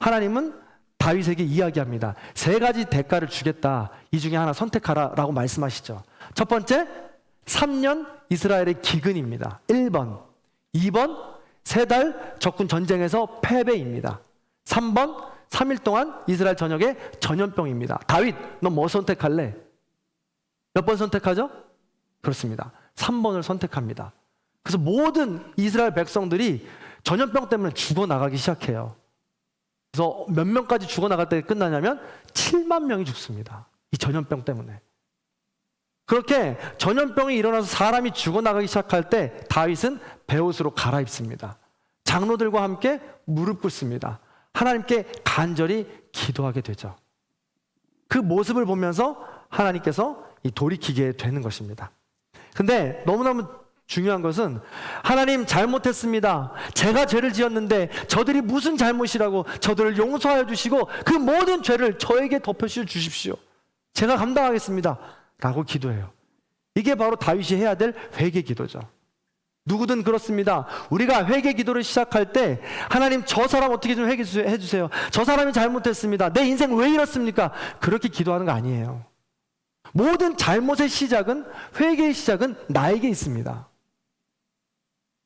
A: 하나님은 다윗에게 이야기합니다. 3가지 대가를 주겠다. 이 중에 하나 선택하라 라고 말씀하시죠. 첫 번째, 3년 이스라엘의 기근입니다. 1번. 2번, 3달 적군 전쟁에서 패배입니다. 3번, 3일 동안 이스라엘 전역에 전염병입니다. 다윗, 너 뭐 선택할래? 몇 번 선택하죠? 그렇습니다. 3번을 선택합니다. 그래서 모든 이스라엘 백성들이 전염병 때문에 죽어나가기 시작해요. 그래서 몇 명까지 죽어나갈 때 끝나냐면 7만 명이 죽습니다. 이 전염병 때문에. 그렇게 전염병이 일어나서 사람이 죽어나가기 시작할 때 다윗은 베옷으로 갈아입습니다. 장로들과 함께 무릎 꿇습니다. 하나님께 간절히 기도하게 되죠. 그 모습을 보면서 하나님께서 돌이키게 되는 것입니다. 근데 너무너무 중요한 것은, 하나님 잘못했습니다. 제가 죄를 지었는데 저들이 무슨 잘못이라고 저들을 용서하여 주시고 그 모든 죄를 저에게 덮여씌워 주십시오. 제가 감당하겠습니다. 라고 기도해요. 이게 바로 다윗이 해야 될 회개 기도죠. 누구든 그렇습니다. 우리가 회개 기도를 시작할 때, 하나님 저 사람 어떻게 좀 회개해 주세요. 저 사람이 잘못했습니다. 내 인생 왜 이렇습니까? 그렇게 기도하는 거 아니에요. 모든 잘못의 시작은, 회개의 시작은 나에게 있습니다.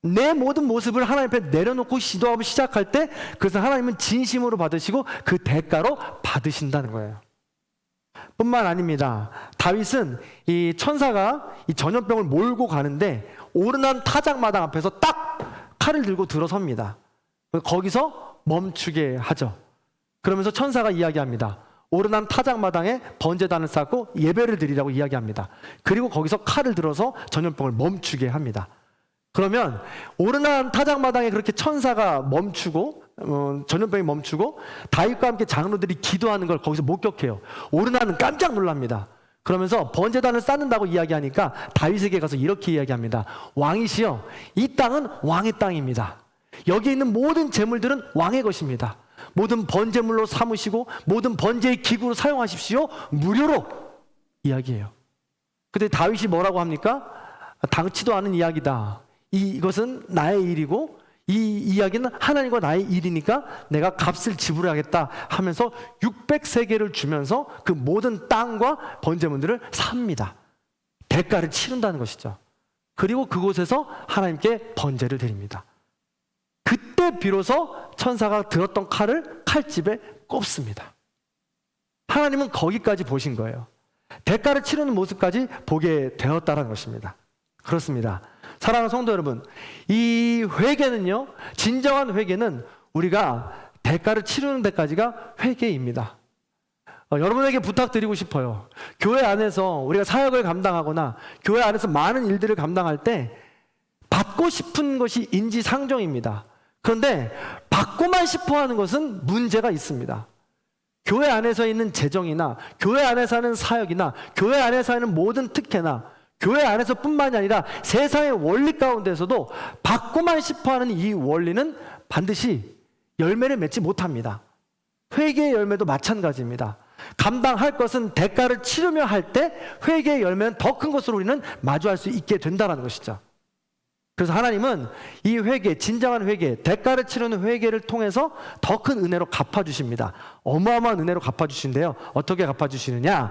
A: 내 모든 모습을 하나님 앞에 내려놓고 기도하고 시작할 때, 그래서 하나님은 진심으로 받으시고 그 대가로 받으신다는 거예요. 뿐만 아닙니다. 다윗은 이 천사가 이 전염병을 몰고 가는데 오르난 타작마당 앞에서 딱 칼을 들고 들어섭니다. 거기서 멈추게 하죠. 그러면서 천사가 이야기합니다. 오르난 타작마당에 번제단을 쌓고 예배를 드리라고 이야기합니다. 그리고 거기서 칼을 들어서 전염병을 멈추게 합니다. 그러면 오르난 타작마당에 그렇게 천사가 멈추고 전염병이 멈추고 다윗과 함께 장로들이 기도하는 걸 거기서 목격해요. 오르나는 깜짝 놀랍니다. 그러면서 번제단을 쌓는다고 이야기하니까 다윗에게 가서 이렇게 이야기합니다. 왕이시여, 이 땅은 왕의 땅입니다. 여기 있는 모든 재물들은 왕의 것입니다. 모든 번제물로 삼으시고 모든 번제의 기구로 사용하십시오. 무료로 이야기해요. 근데 다윗이 뭐라고 합니까? 당치도 않은 이야기다. 이것은 나의 일이고 이 이야기는 하나님과 나의 일이니까 내가 값을 지불하겠다 하면서 600세겔을 주면서 그 모든 땅과 번제물들을 삽니다. 대가를 치른다는 것이죠. 그리고 그곳에서 하나님께 번제를 드립니다. 그때 비로소 천사가 들었던 칼을 칼집에 꼽습니다. 하나님은 거기까지 보신 거예요. 대가를 치르는 모습까지 보게 되었다는 것입니다. 그렇습니다. 사랑하는 성도 여러분, 이 회개는요, 진정한 회개는 우리가 대가를 치르는 데까지가 회개입니다. 여러분에게 부탁드리고 싶어요. 교회 안에서 우리가 사역을 감당하거나 교회 안에서 많은 일들을 감당할 때 받고 싶은 것이 인지상정입니다. 그런데 받고만 싶어 하는 것은 문제가 있습니다. 교회 안에서 있는 재정이나 교회 안에서 하는 사역이나 교회 안에서 하는 모든 특혜나 교회 안에서뿐만이 아니라 세상의 원리 가운데서도 받고만 싶어하는 이 원리는 반드시 열매를 맺지 못합니다. 회개의 열매도 마찬가지입니다. 감당할 것은 대가를 치르며 할 때 회개의 열매는 더 큰 것으로 우리는 마주할 수 있게 된다는 것이죠. 그래서 하나님은 이 회개, 진정한 회개, 대가를 치르는 회개를 통해서 더 큰 은혜로 갚아주십니다. 어마어마한 은혜로 갚아주신대요. 어떻게 갚아주시느냐?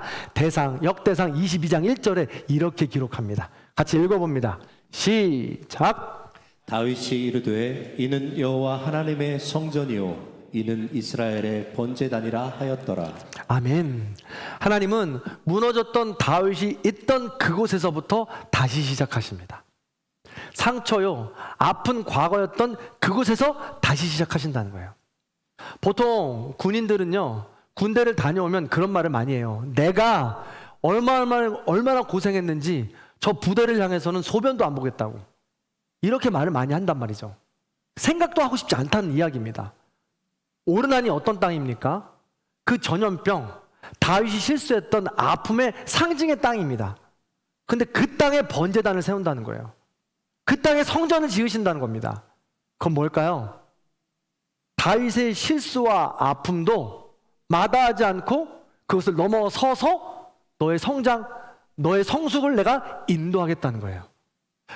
A: 역대상 22장 1절에 이렇게 기록합니다. 같이 읽어봅니다. 시작.
B: 다윗이 이르되 이는 여호와 하나님의 성전이요 이는 이스라엘의 번제단이라 하였더라.
A: 아멘. 하나님은 무너졌던 다윗이 있던 그곳에서부터 다시 시작하십니다. 상처요, 아픈 과거였던 그곳에서 다시 시작하신다는 거예요. 보통 군인들은요, 군대를 다녀오면 그런 말을 많이 해요. 내가 얼마나 고생했는지 저 부대를 향해서는 소변도 안 보겠다고. 이렇게 말을 많이 한단 말이죠. 생각도 하고 싶지 않다는 이야기입니다. 오르난이 어떤 땅입니까? 그 전염병, 다윗이 실수했던 아픔의 상징의 땅입니다. 근데 그 땅에 번제단을 세운다는 거예요. 그 땅에 성전을 지으신다는 겁니다. 그건 뭘까요? 다윗의 실수와 아픔도 마다하지 않고 그것을 넘어서서 너의 성장, 너의 성숙을 내가 인도하겠다는 거예요.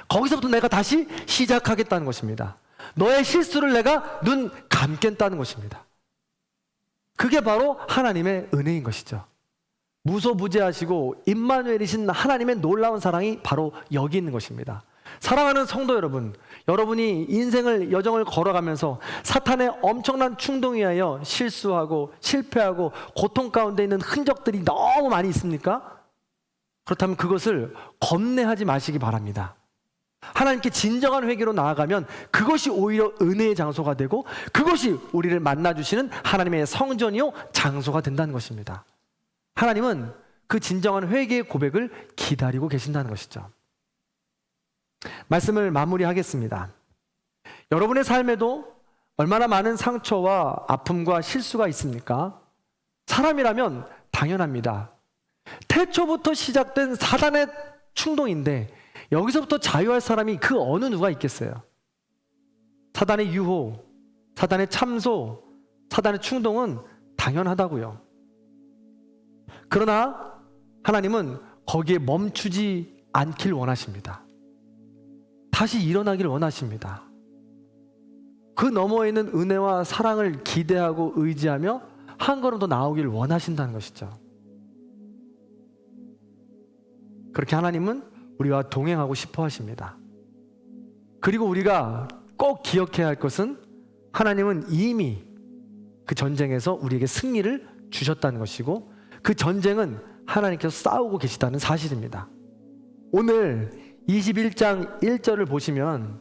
A: 거기서부터 내가 다시 시작하겠다는 것입니다. 너의 실수를 내가 눈 감겠다는 것입니다. 그게 바로 하나님의 은혜인 것이죠. 무소부재하시고 임마누엘이신 하나님의 놀라운 사랑이 바로 여기 있는 것입니다. 사랑하는 성도 여러분, 여러분이 여정을 걸어가면서 사탄의 엄청난 충동에 의하여 실수하고 실패하고 고통 가운데 있는 흔적들이 너무 많이 있습니까? 그렇다면 그것을 겁내하지 마시기 바랍니다. 하나님께 진정한 회개로 나아가면 그것이 오히려 은혜의 장소가 되고 그것이 우리를 만나주시는 하나님의 성전이요 장소가 된다는 것입니다. 하나님은 그 진정한 회개의 고백을 기다리고 계신다는 것이죠. 말씀을 마무리하겠습니다. 여러분의 삶에도 얼마나 많은 상처와 아픔과 실수가 있습니까? 사람이라면 당연합니다. 태초부터 시작된 사단의 충동인데 여기서부터 자유할 사람이 그 어느 누가 있겠어요? 사단의 유혹, 사단의 참소, 사단의 충동은 당연하다고요. 그러나 하나님은 거기에 멈추지 않길 원하십니다. 다시 일어나길 원하십니다. 그 너머에 있는 은혜와 사랑을 기대하고 의지하며 한 걸음 더 나오길 원하신다는 것이죠. 그렇게 하나님은 우리와 동행하고 싶어 하십니다. 그리고 우리가 꼭 기억해야 할 것은 하나님은 이미 그 전쟁에서 우리에게 승리를 주셨다는 것이고 그 전쟁은 하나님께서 싸우고 계시다는 사실입니다. 오늘 21장 1절을 보시면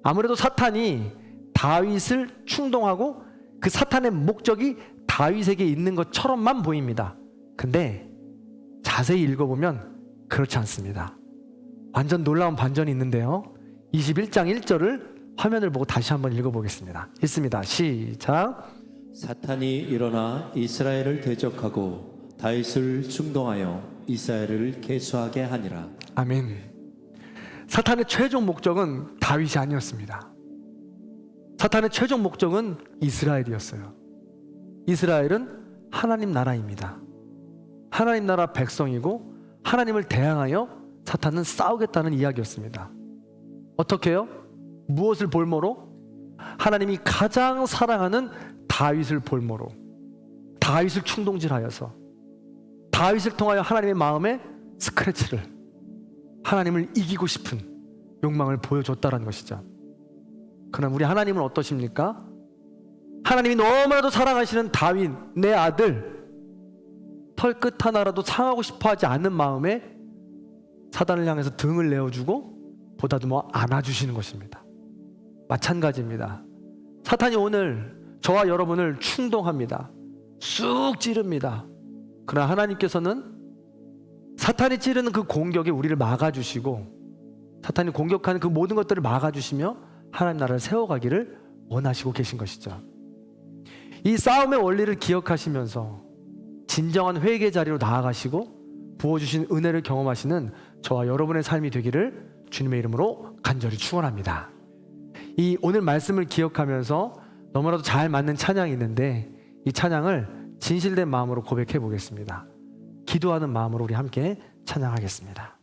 A: 아무래도 사탄이 다윗을 충동하고 그 사탄의 목적이 다윗에게 있는 것처럼만 보입니다. 근데 자세히 읽어보면 그렇지 않습니다. 완전 놀라운 반전이 있는데요. 21장 1절을 화면을 보고 다시 한번 읽어보겠습니다. 읽습니다. 시작.
B: 사탄이 일어나 이스라엘을 대적하고 다윗을 충동하여 이스라엘을 계수하게 하니라.
A: 아멘. 사탄의 최종 목적은 다윗이 아니었습니다. 사탄의 최종 목적은 이스라엘이었어요. 이스라엘은 하나님 나라입니다. 하나님 나라 백성이고 하나님을 대항하여 사탄은 싸우겠다는 이야기였습니다. 어떻게요? 무엇을 볼모로? 하나님이 가장 사랑하는 다윗을 볼모로, 다윗을 충동질하여서, 다윗을 통하여 하나님의 마음에 스크래치를, 하나님을 이기고 싶은 욕망을 보여줬다는 것이죠. 그럼 우리 하나님은 어떠십니까? 하나님이 너무나도 사랑하시는 다윗, 내 아들, 털끝 하나라도 상하고 싶어하지 않는 마음에 사단을 향해서 등을 내어주고 보다도 뭐 안아주시는 것입니다. 마찬가지입니다. 사탄이 오늘 저와 여러분을 충동합니다. 쑥 찌릅니다. 그러나 하나님께서는 사탄이 찌르는 그 공격에 우리를 막아주시고, 사탄이 공격하는 그 모든 것들을 막아주시며 하나님 나라를 세워가기를 원하시고 계신 것이죠. 이 싸움의 원리를 기억하시면서 진정한 회개 자리로 나아가시고 부어주신 은혜를 경험하시는 저와 여러분의 삶이 되기를 주님의 이름으로 간절히 축원합니다. 이 오늘 말씀을 기억하면서 너무나도 잘 맞는 찬양이 있는데, 이 찬양을 진실된 마음으로 고백해 보겠습니다. 기도하는 마음으로 우리 함께 찬양하겠습니다.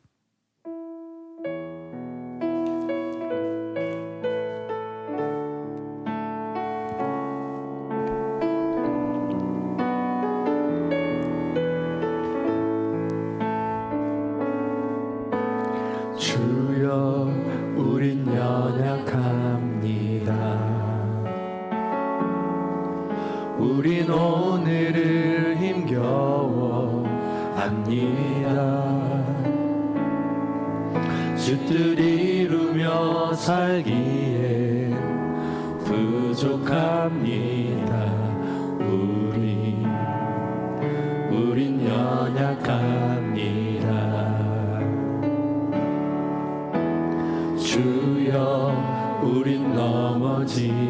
A: 주여, 우린 연약합니다. 우린 오늘을 힘겨워 합니다. 주 뜻 이루며 살기에 부족합니다. 우린 연약합니다. 주여, 우린 넘어집니다.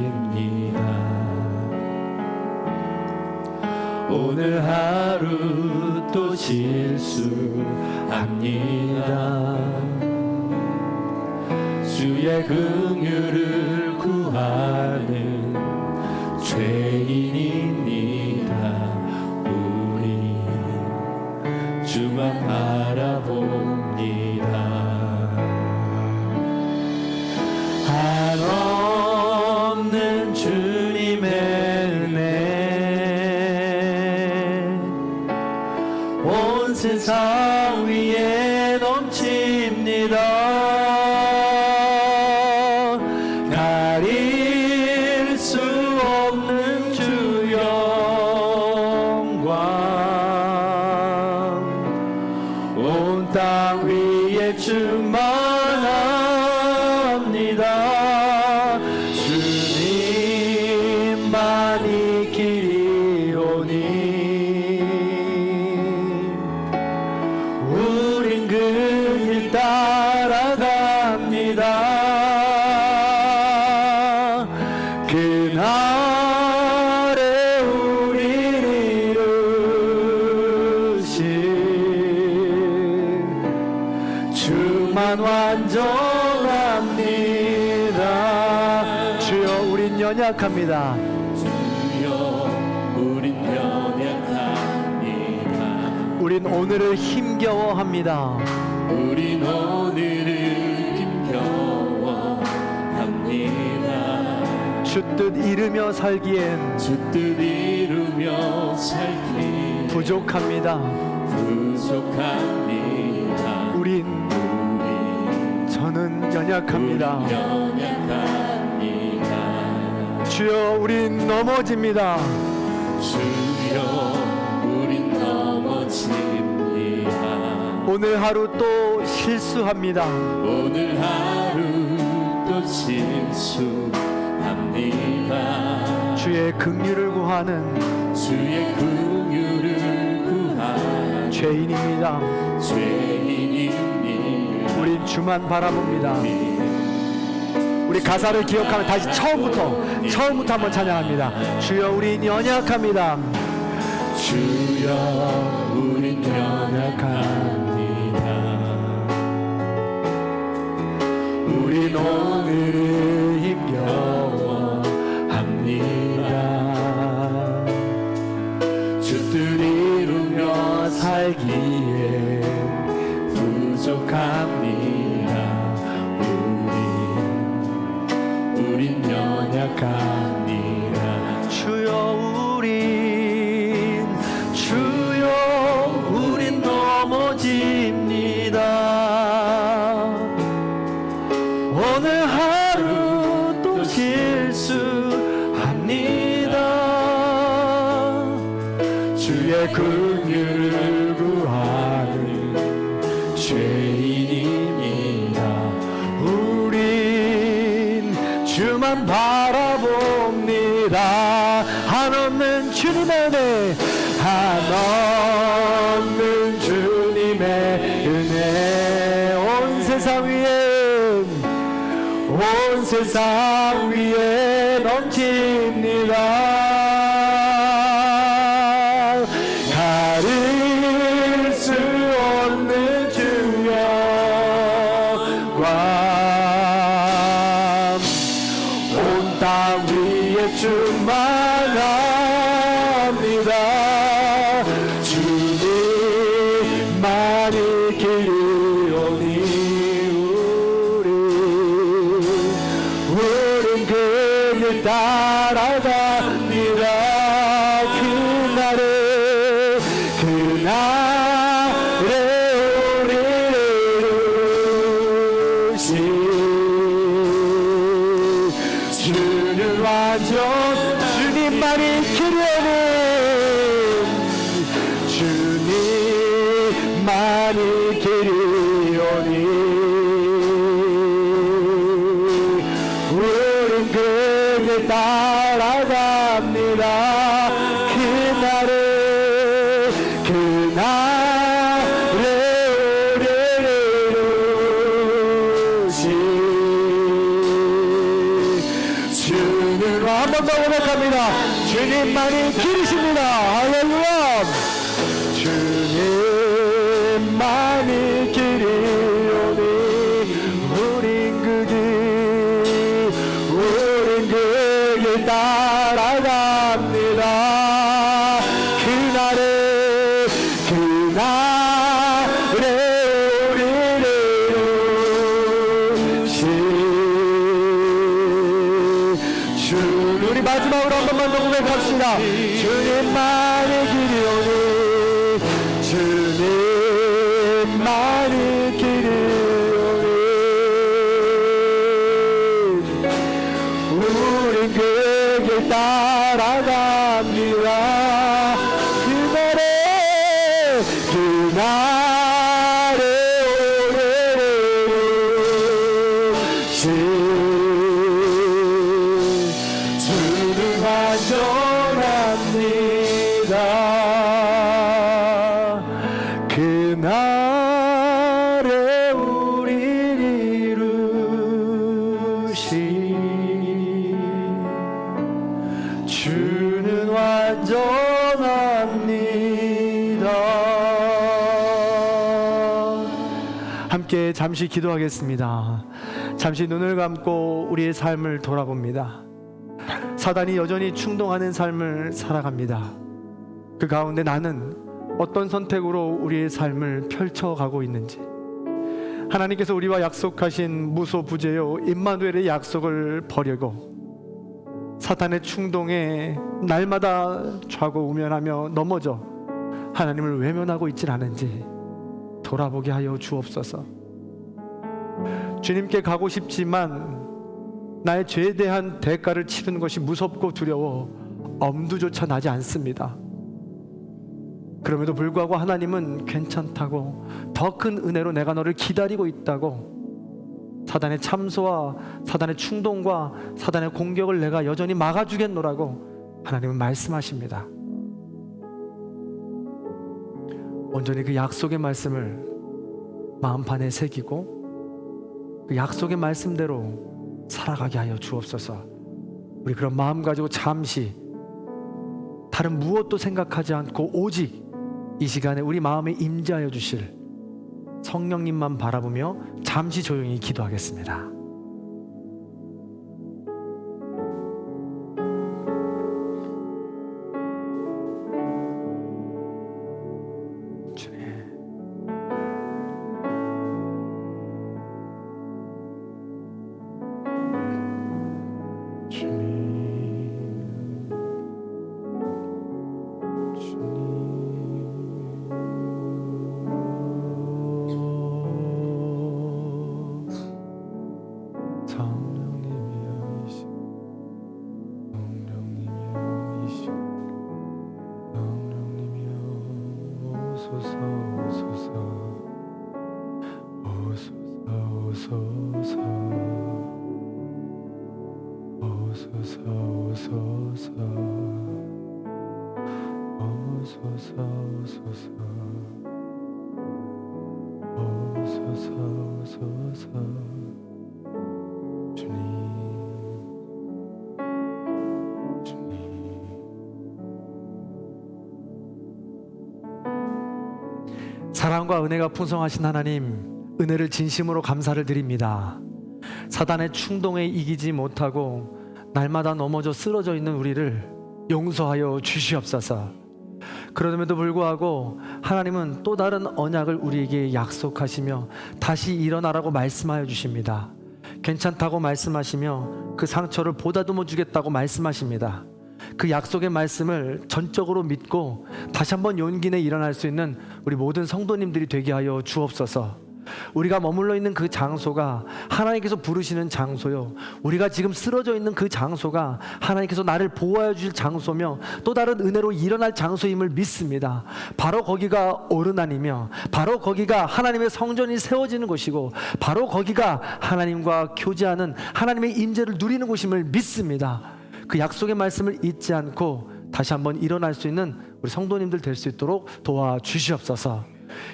A: 오늘 하루 또 실수합니다. 주의 긍휼을 구하는 죄인입니다. 우리 주만 바라봅니다. 한없는 주님의 은혜 온 세상 위에 넘칩니다. 가릴 수 없는 주 영광 온 땅 위에 충만합니다. 주님만이 길이오니 우린 그 길 따라갑니다. 그날에 우리를 이루신 주만 완전합니다. 주여, 우린 연약합니다.
B: 주여, 우린 연약합니다.
A: 우린 오늘을 힘겨워합니다.
B: 우린 오늘을 힘겨워합니다.
A: 주 뜻 이루며 살기엔
B: 주 뜻 이루며 살기
A: 부족합니다.
B: 부족합니다.
A: 저는 연약합니다.
B: 연약합니다.
A: 주여, 우린 넘어집니다.
B: 주여, 우린 넘어집니다.
A: 오늘 하루 또 실수합니다.
B: 오늘 하루 또 실수합니다.
A: 주의 긍휼을 구하는
B: 주의 긍휼을 구하는
A: 죄인입니다.
B: 죄인입니다.
A: 우린 주만 바라봅니다. 우리 가사를 기억하면 다시 처음부터 한번 찬양합니다. 주여 우린 연약합니다. 주여 우린 연약합니다. 우린 오늘을 힘겨워합니다. 주 뜻 이루며 살기에 부족합니다. 우린 연약합니다. 주여 우린 넘어집니다. 오늘 하루 또 실수합니다. 주의 긍휼을 구하는 죄인입니다. 우린 주만 바라봅니다. 한없는 주님의 은혜, 한없는 주님의 은혜, 온 세상 위에 넘칩니다. 가릴 수 없는 주 영광, 온 땅 위에 충만합니다. 주님만이 길이오니 우린 그를 따라갑니다. 그날에 우리를 이루신 주는 완전, 주님만이 길이오니 주님만이 길이오니 우린 그를 따라갑니다. 그날에 우리를 이루신 주는 한 번 더 고백합니다. 주님만이 길이십니다. 할렐루야. 주님만이 길이오니 우린 그 길 따라갑니다. 그날에 우리를 이루신 주는, 우리 마지막으로 한 번만 더 고백합시다. 주님만이 길이오니 주님만이 길이오니 우린 그 길 따라갑니다. 그날에 우리를 이루신 주는 완전합니다. 그날에 우리를 이루신 주는 완전합니다. 함께 잠시 기도하겠습니다. 잠시 눈을 감고 우리의 삶을 돌아봅니다. 사단이 여전히 충동하는 삶을 살아갑니다. 그 가운데 나는 어떤 선택으로 우리의 삶을 펼쳐가고 있는지, 하나님께서 우리와 약속하신 무소부재요 임마누엘의 약속을 버리고 사탄의 충동에 날마다 좌고우면하며 넘어져 하나님을 외면하고 있질 않은지 돌아보게 하여 주옵소서. 주님께 가고 싶지만 나의 죄에 대한 대가를 치르는 것이 무섭고 두려워 엄두조차 나지 않습니다. 그럼에도 불구하고 하나님은 괜찮다고, 더 큰 은혜로 내가 너를 기다리고 있다고, 사단의 참소와 사단의 충동과 사단의 공격을 내가 여전히 막아주겠노라고 하나님은 말씀하십니다. 온전히 그 약속의 말씀을 마음판에 새기고 그 약속의 말씀대로 살아가게 하여 주옵소서. 우리 그런 마음 가지고 잠시 다른 무엇도 생각하지 않고 오직 이 시간에 우리 마음에 임재하여 주실 성령님만 바라보며 잠시 조용히 기도하겠습니다. 주님, 사랑과 은혜가 풍성하신 하나님, 은혜를 진심으로 감사를 드립니다. 사단의 충동에 이기지 못하고 날마다 넘어져 쓰러져 있는 우리를 용서하여 주시옵소서. 그럼에도 불구하고 하나님은 또 다른 언약을 우리에게 약속하시며 다시 일어나라고 말씀하여 주십니다. 괜찮다고 말씀하시며 그 상처를 보다듬어 주겠다고 말씀하십니다. 그 약속의 말씀을 전적으로 믿고 다시 한번 용기 내 일어날 수 있는 우리 모든 성도님들이 되게 하여 주옵소서. 우리가 머물러 있는 그 장소가 하나님께서 부르시는 장소요, 우리가 지금 쓰러져 있는 그 장소가 하나님께서 나를 보호하여 주실 장소며 또 다른 은혜로 일어날 장소임을 믿습니다. 바로 거기가 어른아니며 바로 거기가 하나님의 성전이 세워지는 곳이고 바로 거기가 하나님과 교제하는 하나님의 임재를 누리는 곳임을 믿습니다. 그 약속의 말씀을 잊지 않고 다시 한번 일어날 수 있는 우리 성도님들 될 수 있도록 도와주시옵소서.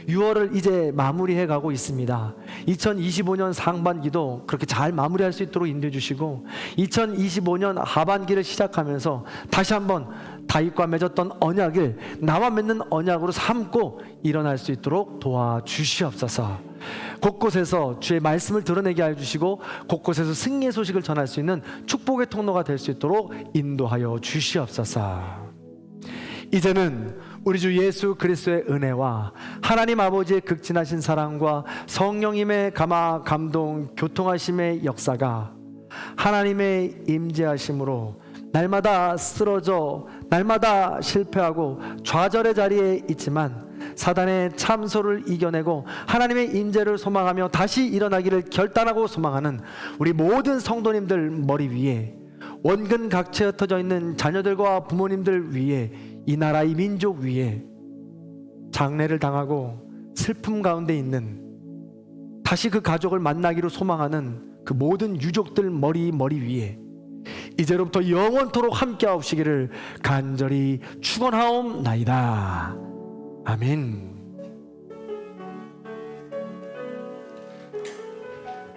A: 6월을 이제 마무리해 가고 있습니다. 2025년 상반기도 그렇게 잘 마무리할 수 있도록 인도해 주시고 2025년 하반기를 시작하면서 다시 한번 다윗과 맺었던 언약을 나와 맺는 언약으로 삼고 일어날 수 있도록 도와주시옵소서. 곳곳에서 주의 말씀을 드러내게 하여 주시고 곳곳에서 승리의 소식을 전할 수 있는 축복의 통로가 될 수 있도록 인도하여 주시옵소서. 이제는 우리 주 예수 그리스도의 은혜와 하나님 아버지의 극진하신 사랑과 성령님의 감화 감동 교통하심의 역사가 하나님의 임재하심으로 날마다 쓰러져 날마다 실패하고 좌절의 자리에 있지만 사단의 참소를 이겨내고 하나님의 임재를 소망하며 다시 일어나기를 결단하고 소망하는 우리 모든 성도님들 머리 위에, 원근 각처에 흩어져 있는 자녀들과 부모님들 위에, 이 나라 이 민족 위에 장례를 당하고 슬픔 가운데 있는, 다시 그 가족을 만나기로 소망하는 그 모든 유족들 머리 위에 이제로부터 영원토록 함께하옵시기를 간절히 축원하옵나이다. 아멘.